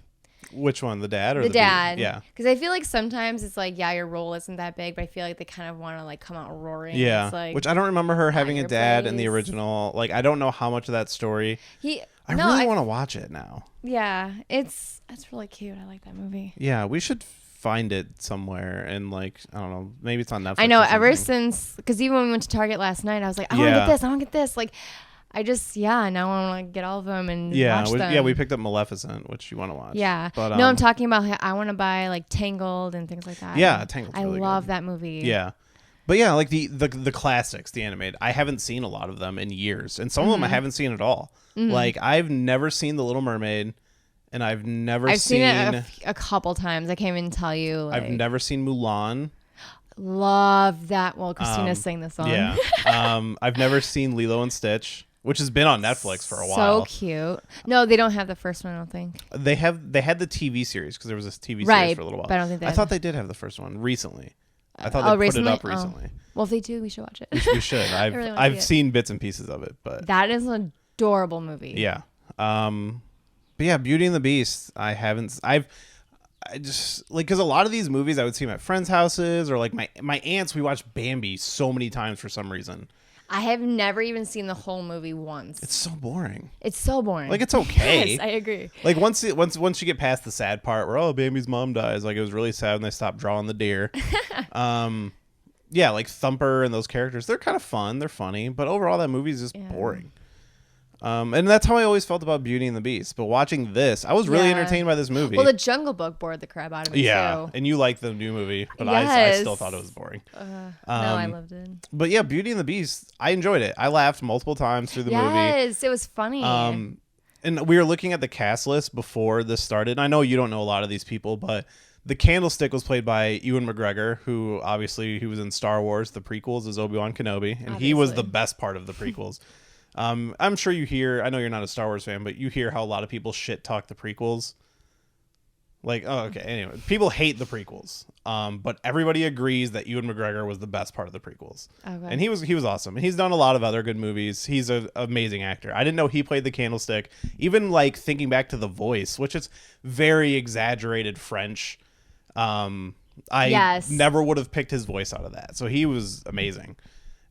Speaker 1: Which one, the dad or
Speaker 2: the dad?
Speaker 1: Yeah,
Speaker 2: because I feel like sometimes it's like, yeah, your role isn't that big, but I feel like they kind of want to like come out roaring.
Speaker 1: Yeah,
Speaker 2: it's like,
Speaker 1: which I don't remember her having a dad in the original. Like, I don't know how much of that story. I really want to watch it now.
Speaker 2: Yeah, it's really cute. I like that movie.
Speaker 1: Yeah, we should find it somewhere and like, I don't know, maybe it's on Netflix.
Speaker 2: I know, ever since, because even when we went to Target last night, I was like, I want to get this. I want to get this. Like, now I want to get all of them and watch them.
Speaker 1: Yeah, we picked up Maleficent, which you want to watch.
Speaker 2: Yeah. But, no, I'm talking about, I want to buy like Tangled and things like that.
Speaker 1: Yeah, Tangled's really
Speaker 2: I love that movie.
Speaker 1: Yeah. But yeah, like the classics, the animated, I haven't seen a lot of them in years. And some of them I haven't seen at all. Like, I've never seen The Little Mermaid, and I've seen
Speaker 2: it a couple times. I can't even tell you. Like,
Speaker 1: I've never seen Mulan.
Speaker 2: Love that. Well, Christina sang the song.
Speaker 1: Yeah. I've never seen Lilo and Stitch, which has been on Netflix for a while.
Speaker 2: So cute. No, they don't have the first one, I don't think.
Speaker 1: They had the TV series, because there was this TV series for a little while.
Speaker 2: But I don't think
Speaker 1: I thought they did have the first one recently. I thought they put it up recently.
Speaker 2: Well, if they do, we should watch it.
Speaker 1: We should. I've seen bits and pieces of it, but
Speaker 2: that is an adorable movie.
Speaker 1: Yeah. But yeah, Beauty and the Beast. I just like, because a lot of these movies I would see them at friends' houses, or like my aunts. We watched Bambi so many times for some reason.
Speaker 2: I have never even seen the whole movie once.
Speaker 1: It's so boring.
Speaker 2: It's so boring.
Speaker 1: Like, it's okay.
Speaker 2: Yes, I agree.
Speaker 1: Like, once you get past the sad part where, oh, Bambi's mom dies, like, it was really sad when they stopped drawing the deer. Yeah, like Thumper and those characters, they're kind of fun. They're funny. But overall, that movie is just boring. And that's how I always felt about Beauty and the Beast. But watching this, I was really entertained by this movie.
Speaker 2: Well, the Jungle Book bored the crap out of me, too.
Speaker 1: And you like the new movie, but I still thought it was boring.
Speaker 2: No, I loved it.
Speaker 1: But yeah, Beauty and the Beast, I enjoyed it. I laughed multiple times through the movie.
Speaker 2: Yes, it was funny.
Speaker 1: And we were looking at the cast list before this started. And I know you don't know a lot of these people, but the Candlestick was played by Ewan McGregor, who obviously he was in Star Wars, the prequels, as Obi-Wan Kenobi. And he was the best part of the prequels. I'm sure you hear, I know you're not a Star Wars fan, but you hear how a lot of people shit talk the prequels. Like, oh, okay. Anyway, people hate the prequels. But everybody agrees that Ewan McGregor was the best part of the prequels. Okay. And he was awesome. And he's done a lot of other good movies. He's an amazing actor. I didn't know he played the Candlestick. Even like thinking back to The Voice, which is very exaggerated French. I never would have picked his voice out of that. So he was amazing.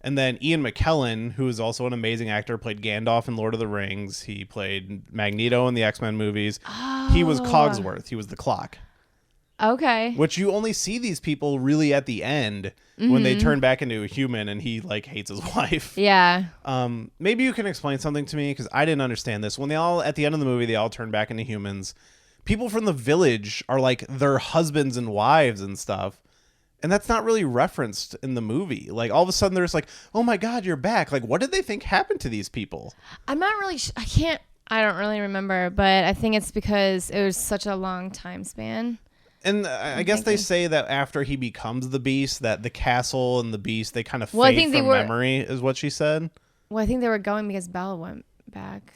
Speaker 1: And then Ian McKellen, who is also an amazing actor, played Gandalf in Lord of the Rings. He played Magneto in the X-Men movies. Oh. He was Cogsworth. He was the clock.
Speaker 2: Okay.
Speaker 1: Which you only see these people really at the end when they turn back into a human and he like hates his wife.
Speaker 2: Yeah.
Speaker 1: Maybe you can explain something to me because I didn't understand this. When they all, at the end of the movie, they all turn back into humans. People from the village are like their husbands and wives and stuff. And that's not really referenced in the movie. Like, all of a sudden, they're just like, oh, my God, you're back. Like, what did they think happened to these people?
Speaker 2: I'm not really I don't really remember, but I think it's because it was such a long time span.
Speaker 1: And I guess they say that after he becomes the Beast, that the castle and the Beast, they kind of fade from memory, is what she said.
Speaker 2: Well, I think they were going because Bella went back.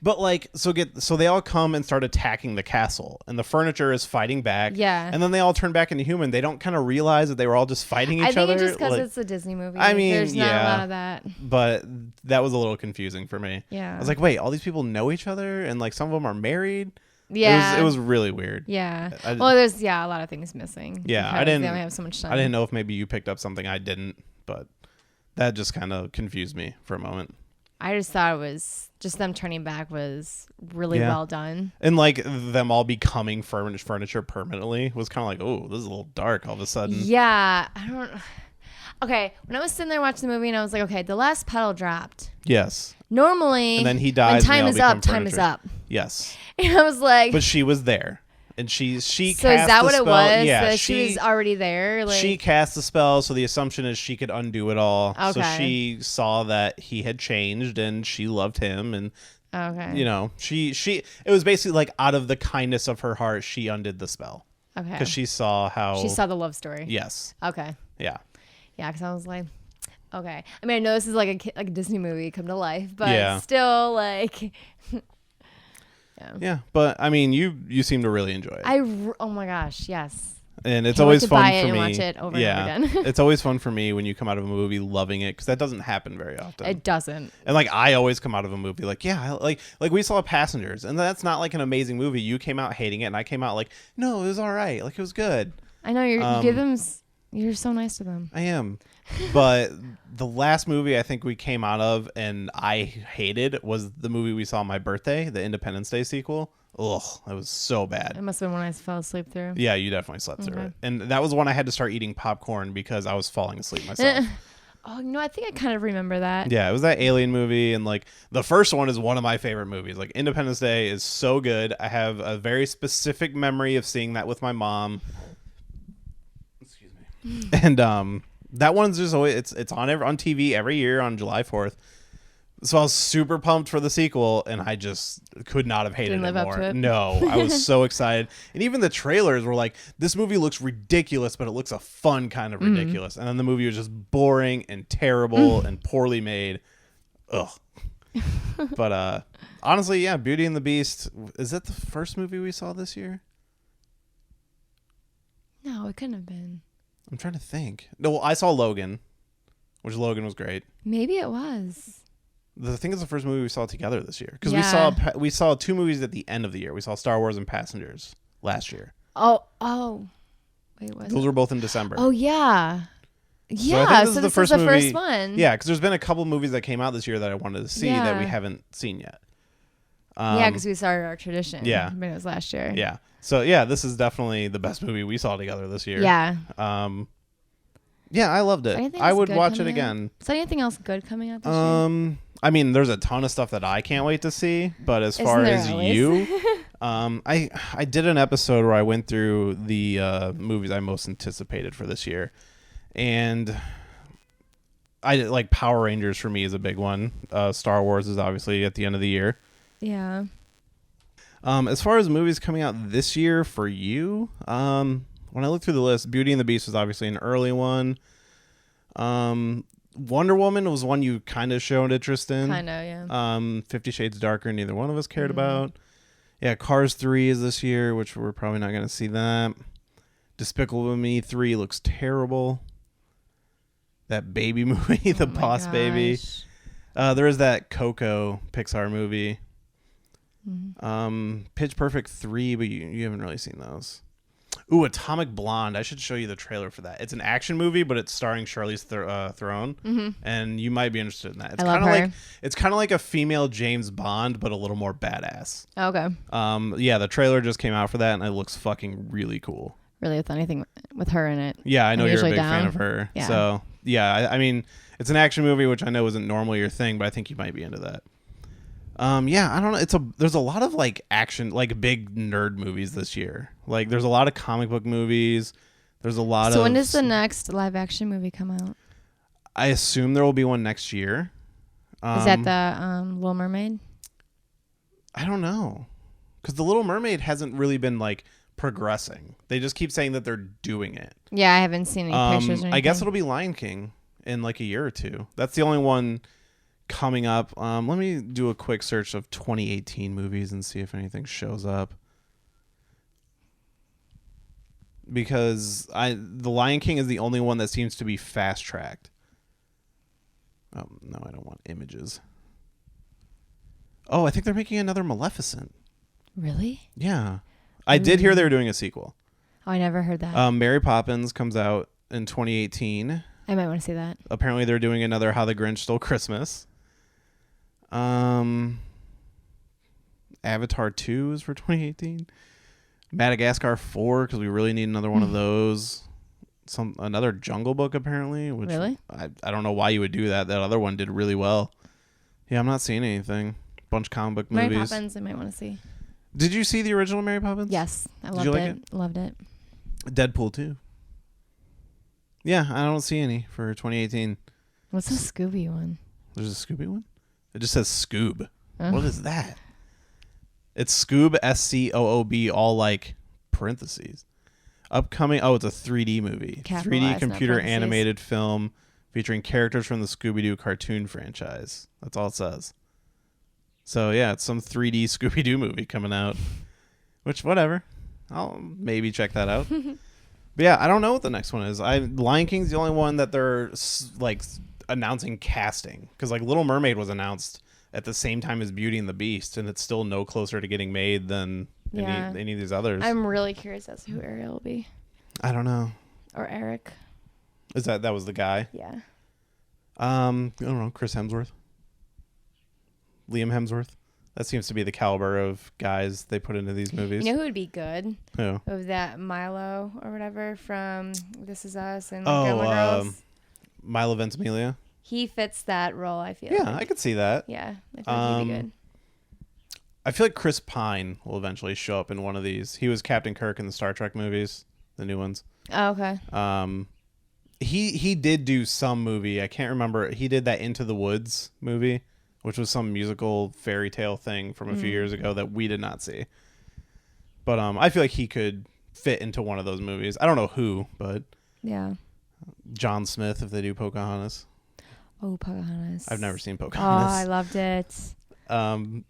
Speaker 1: But like, so they all come and start attacking the castle, and the furniture is fighting back.
Speaker 2: Yeah.
Speaker 1: And then they all turn back into human. They don't kind of realize that they were all just fighting each other.
Speaker 2: I think it's just because it's a Disney movie. I mean, there's not a lot of that.
Speaker 1: But that was a little confusing for me.
Speaker 2: Yeah.
Speaker 1: I was like, wait, all these people know each other, and like some of them are married.
Speaker 2: Yeah.
Speaker 1: It was really weird.
Speaker 2: Yeah. Well, there's a lot of things missing.
Speaker 1: Yeah,
Speaker 2: they only have so much time.
Speaker 1: I didn't know if maybe you picked up something I didn't, but that just kind of confused me for a moment.
Speaker 2: I just thought it was just them turning back was really well done.
Speaker 1: And like them all becoming furniture permanently was kind of like, oh, this is a little dark all of a sudden.
Speaker 2: Yeah. Okay. When I was sitting there watching the movie and I was like, okay, the last pedal dropped.
Speaker 1: Yes.
Speaker 2: Normally,
Speaker 1: and then he dies.
Speaker 2: When time is up, time is up.
Speaker 1: Yes.
Speaker 2: And I was like,
Speaker 1: but she was there. And she
Speaker 2: so
Speaker 1: cast
Speaker 2: is that what
Speaker 1: the
Speaker 2: it
Speaker 1: spell.
Speaker 2: was?
Speaker 1: Yeah,
Speaker 2: she was already there. Like,
Speaker 1: she cast the spell, so the assumption is she could undo it all.
Speaker 2: Okay.
Speaker 1: So she saw that he had changed, and she loved him, and you know, she it was basically like out of the kindness of her heart, she undid the spell.
Speaker 2: Okay.
Speaker 1: Because she saw
Speaker 2: the love story.
Speaker 1: Yes.
Speaker 2: Okay.
Speaker 1: Yeah.
Speaker 2: Yeah, because I was like, okay. I mean, I know this is like a Disney movie come to life, but still, like.
Speaker 1: Yeah, but I mean, you seem to really enjoy it.
Speaker 2: Oh my gosh, yes.
Speaker 1: And it's always fun for me.
Speaker 2: And watch it over and over again.
Speaker 1: It's always fun for me when you come out of a movie loving it, because that doesn't happen very often.
Speaker 2: It doesn't.
Speaker 1: And like, I always come out of a movie like, like we saw Passengers, and that's not like an amazing movie. You came out hating it, and I came out like, no, it was all right. Like, it was good.
Speaker 2: I know you give them. You're so nice to them.
Speaker 1: I am. But the last movie I think we came out of and I hated was the movie we saw on my birthday, the Independence Day sequel. Ugh, that was so bad.
Speaker 2: It must have been when I fell asleep through.
Speaker 1: Yeah, you definitely slept through it. And that was when I had to start eating popcorn because I was falling asleep myself.
Speaker 2: Oh, no, I think I kind of remember that.
Speaker 1: Yeah, it was that Alien movie. And like the first one is one of my favorite movies. Like Independence Day is so good. I have a very specific memory of seeing that with my mom. Excuse me. And that one's just always it's on TV every year on July 4th. So I was super pumped for the sequel, and I just could not have hated it more. Up to it. No, I was so excited. And even the trailers were like, this movie looks ridiculous, but it looks a fun kind of ridiculous. And then the movie was just boring and terrible and poorly made. Ugh. But honestly, yeah, Beauty and the Beast. Is that the first movie we saw this year?
Speaker 2: No, it couldn't have been.
Speaker 1: I'm trying to think. No, well, I saw Logan, which Logan was great.
Speaker 2: Maybe it was.
Speaker 1: I think it's the first movie we saw together this year, because we saw two movies at the end of the year. We saw Star Wars and Passengers last year.
Speaker 2: Oh, wait, what?
Speaker 1: Those were both in December.
Speaker 2: Oh yeah. Yeah, so this is the first one.
Speaker 1: Yeah, because there's been a couple movies that came out this year that I wanted to see that we haven't seen yet.
Speaker 2: Yeah, because we started our tradition.
Speaker 1: Yeah.
Speaker 2: But it was last year.
Speaker 1: Yeah. So, yeah, this is definitely the best movie we saw together this year.
Speaker 2: Yeah.
Speaker 1: Yeah, I loved it. I would watch it again.
Speaker 2: Is there anything else good coming out this year?
Speaker 1: I mean, there's a ton of stuff that I can't wait to see, but as far as you, I did an episode where I went through the movies I most anticipated for this year, and I like Power Rangers for me is a big one. Star Wars is obviously at the end of the year.
Speaker 2: Yeah.
Speaker 1: As far as movies coming out this year for you, when I look through the list, Beauty and the Beast was obviously an early one. Wonder Woman was one you kind of showed interest in.
Speaker 2: Kind of, yeah.
Speaker 1: 50 Shades Darker, neither one of us cared about. Yeah, Cars 3 is this year, which we're probably not going to see that. Despicable Me 3 looks terrible. That baby movie, The Boss Baby. There is that Coco Pixar movie. Pitch Perfect 3, but you haven't really seen those. Ooh, Atomic Blonde. I should show you the trailer for that. It's an action movie, but it's starring Charlize Theron, and you might be interested in that. It's kind of like a female James Bond, but a little more badass.
Speaker 2: Okay.
Speaker 1: Yeah, the trailer just came out for that, and it looks fucking really cool.
Speaker 2: Really, with anything with her in it?
Speaker 1: Yeah, I know you're a big fan of her. Yeah. So yeah, I mean, it's an action movie, which I know isn't normally your thing, but I think you might be into that. Yeah, I don't know. There's a lot of like action, like big nerd movies this year. Like there's a lot of comic book movies. There's a lot of.
Speaker 2: So when does the next live action movie come out?
Speaker 1: I assume there will be one next year.
Speaker 2: Is that the Little Mermaid?
Speaker 1: I don't know, because the Little Mermaid hasn't really been like progressing. They just keep saying that they're doing it.
Speaker 2: Yeah, I haven't seen any pictures or anything.
Speaker 1: I guess it'll be Lion King in like a year or two. That's the only one coming up. Let me do a quick search of 2018 movies and see if anything shows up, because the Lion King is the only one that seems to be fast tracked. Oh no, I don't want images. Oh, I think they're making another Maleficent.
Speaker 2: Really?
Speaker 1: Yeah, I did hear they were doing a sequel.
Speaker 2: Oh, I never heard that.
Speaker 1: Mary Poppins comes out in 2018.
Speaker 2: I might want to see that.
Speaker 1: Apparently they're doing another How the Grinch Stole Christmas. Avatar 2 is for 2018. Madagascar 4, because we really need another one of those. Another Jungle Book, apparently. Which
Speaker 2: really?
Speaker 1: I don't know why you would do that. That other one did really well. Yeah, I'm not seeing anything. Bunch of comic book movies.
Speaker 2: Mary Poppins, I might want to see.
Speaker 1: Did you see the original Mary Poppins?
Speaker 2: Yes, I loved it. Loved it.
Speaker 1: Deadpool 2. Yeah, I don't see any for 2018.
Speaker 2: What's the Scooby one?
Speaker 1: There's a Scooby one? It just says Scoob. What is that? It's Scoob, SCOOB, all like parentheses. Upcoming. Oh, it's a 3D movie. 3D computer animated film featuring characters from the Scooby-Doo cartoon franchise. That's all it says. So yeah, it's some 3D Scooby-Doo movie coming out. Which, whatever. I'll maybe check that out. But yeah, I don't know what the next one is. Lion King's the only one that they're like announcing casting, because like Little Mermaid was announced at the same time as Beauty and the Beast, and it's still no closer to getting made than any of these others.
Speaker 2: I'm really curious as to who Ariel will be.
Speaker 1: I don't know.
Speaker 2: Or Eric.
Speaker 1: Is that was the guy?
Speaker 2: Yeah.
Speaker 1: I don't know. Chris Hemsworth. Liam Hemsworth. That seems to be the caliber of guys they put into these movies.
Speaker 2: You know who would be good?
Speaker 1: Who?
Speaker 2: Of that Milo or whatever from This Is Us and Gilmore Girls.
Speaker 1: Milo Ventimiglia.
Speaker 2: He fits that role, I feel.
Speaker 1: Yeah, I could see that.
Speaker 2: Yeah, I feel like he'd be good.
Speaker 1: I feel like Chris Pine will eventually show up in one of these. He was Captain Kirk in the Star Trek movies, the new ones.
Speaker 2: Oh, okay.
Speaker 1: He did do some movie. I can't remember. He did that Into the Woods movie, which was some musical fairy tale thing from a few years ago that we did not see. But I feel like he could fit into one of those movies. I don't know who, but
Speaker 2: yeah,
Speaker 1: John Smith if they do Pocahontas.
Speaker 2: Oh, Pocahontas.
Speaker 1: I've never seen Pocahontas.
Speaker 2: Oh, I loved it.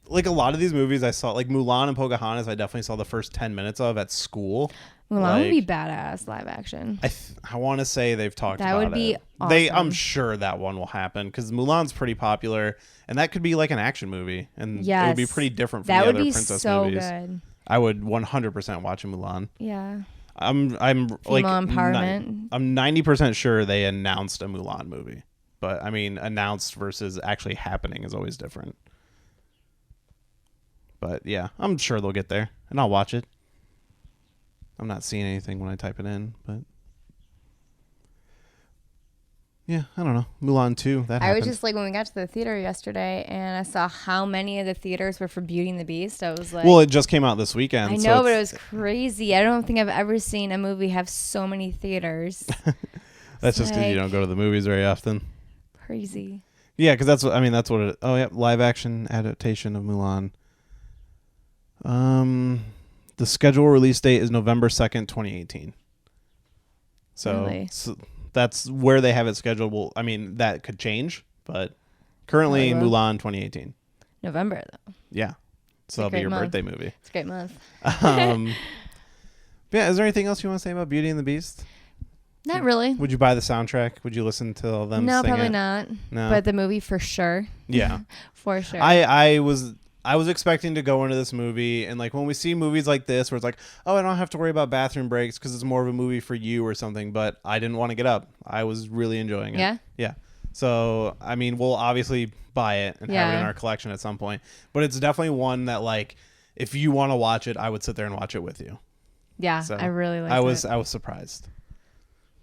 Speaker 1: Like a lot of these movies I saw, like Mulan and Pocahontas, I definitely saw the first 10 minutes of at school.
Speaker 2: Mulan would be badass live action.
Speaker 1: I want to say they've talked about it.
Speaker 2: That would be awesome.
Speaker 1: I'm sure that one will happen because Mulan's pretty popular, and that could be like an action movie, and it would be pretty different from the other princess movies. That would be so good. I would 100% watch a Mulan.
Speaker 2: Yeah.
Speaker 1: I'm
Speaker 2: Female
Speaker 1: like
Speaker 2: empowerment.
Speaker 1: I'm 90% sure they announced a Mulan movie, but I mean, announced versus actually happening is always different. But yeah, I'm sure they'll get there, and I'll watch it. I'm not seeing anything when I type it in, but yeah, I don't know. Mulan 2, that
Speaker 2: I
Speaker 1: happened.
Speaker 2: was just like, when we got to the theater yesterday and I saw how many of the theaters were for Beauty and the Beast, I was like,
Speaker 1: well, it just came out this weekend.
Speaker 2: I know, but it was crazy. I don't think I've ever seen a movie have so many theaters.
Speaker 1: That's just because you don't go to the movies very often.
Speaker 2: Crazy.
Speaker 1: Yeah, because that's what it. Oh yeah, live action adaptation of Mulan. The scheduled release date is November 2nd, 2018. So,
Speaker 2: Really?
Speaker 1: so that's where they have it scheduled. Well, I mean, that could change, but currently Mulan 2018.
Speaker 2: November, though.
Speaker 1: Yeah. So that'll be your birthday movie.
Speaker 2: It's a great month.
Speaker 1: Yeah, is there anything else you want to say about Beauty and the Beast?
Speaker 2: Not really.
Speaker 1: Would you buy the soundtrack? Would you listen to all them
Speaker 2: No,
Speaker 1: sing
Speaker 2: probably
Speaker 1: it?
Speaker 2: not.
Speaker 1: No.
Speaker 2: But the movie for sure.
Speaker 1: Yeah.
Speaker 2: For sure.
Speaker 1: I was expecting to go into this movie, and like when we see movies like this where it's like, oh, I don't have to worry about bathroom breaks because it's more of a movie for you or something, but I didn't want to get up. I was really enjoying it.
Speaker 2: Yeah?
Speaker 1: Yeah. So, I mean, we'll obviously buy it and have it in our collection at some point, but it's definitely one that, like, if you want to watch it, I would sit there and watch it with you.
Speaker 2: Yeah,
Speaker 1: So
Speaker 2: I really liked it.
Speaker 1: I was surprised.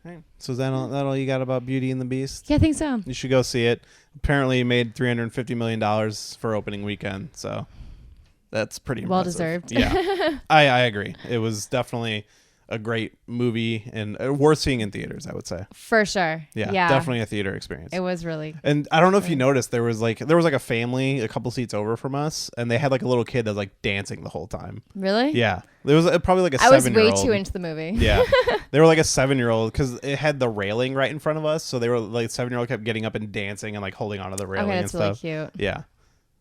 Speaker 1: All right. So is that all you got about Beauty and the Beast?
Speaker 2: Yeah, I think so.
Speaker 1: You should go see it. Apparently it made $350 million for opening weekend, so that's pretty impressive.
Speaker 2: Well deserved.
Speaker 1: Yeah. I agree. It was definitely a great movie and worth seeing in theaters, I would say.
Speaker 2: For sure.
Speaker 1: Yeah,
Speaker 2: Yeah.
Speaker 1: definitely a theater experience.
Speaker 2: It was really.
Speaker 1: And I don't know if you noticed, there was like a family a couple seats over from us, and they had like a little kid that was like dancing the whole time.
Speaker 2: Really?
Speaker 1: Yeah. There was probably like a 7-year-old.
Speaker 2: I was way too into the movie.
Speaker 1: Yeah. They were like a 7-year-old because it had the railing right in front of us. So they were like, 7-year-old kept getting up and dancing and like holding onto the railing and stuff.
Speaker 2: Really cute.
Speaker 1: Yeah.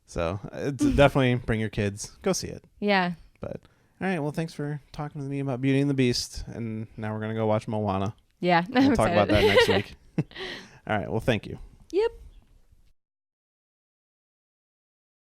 Speaker 1: So it's definitely bring your kids. Go see it.
Speaker 2: Yeah.
Speaker 1: But all right. Well, thanks for talking to me about Beauty and the Beast. And now we're going to go watch Moana.
Speaker 2: Yeah.
Speaker 1: We'll talk about that next week. All right. Well, thank you.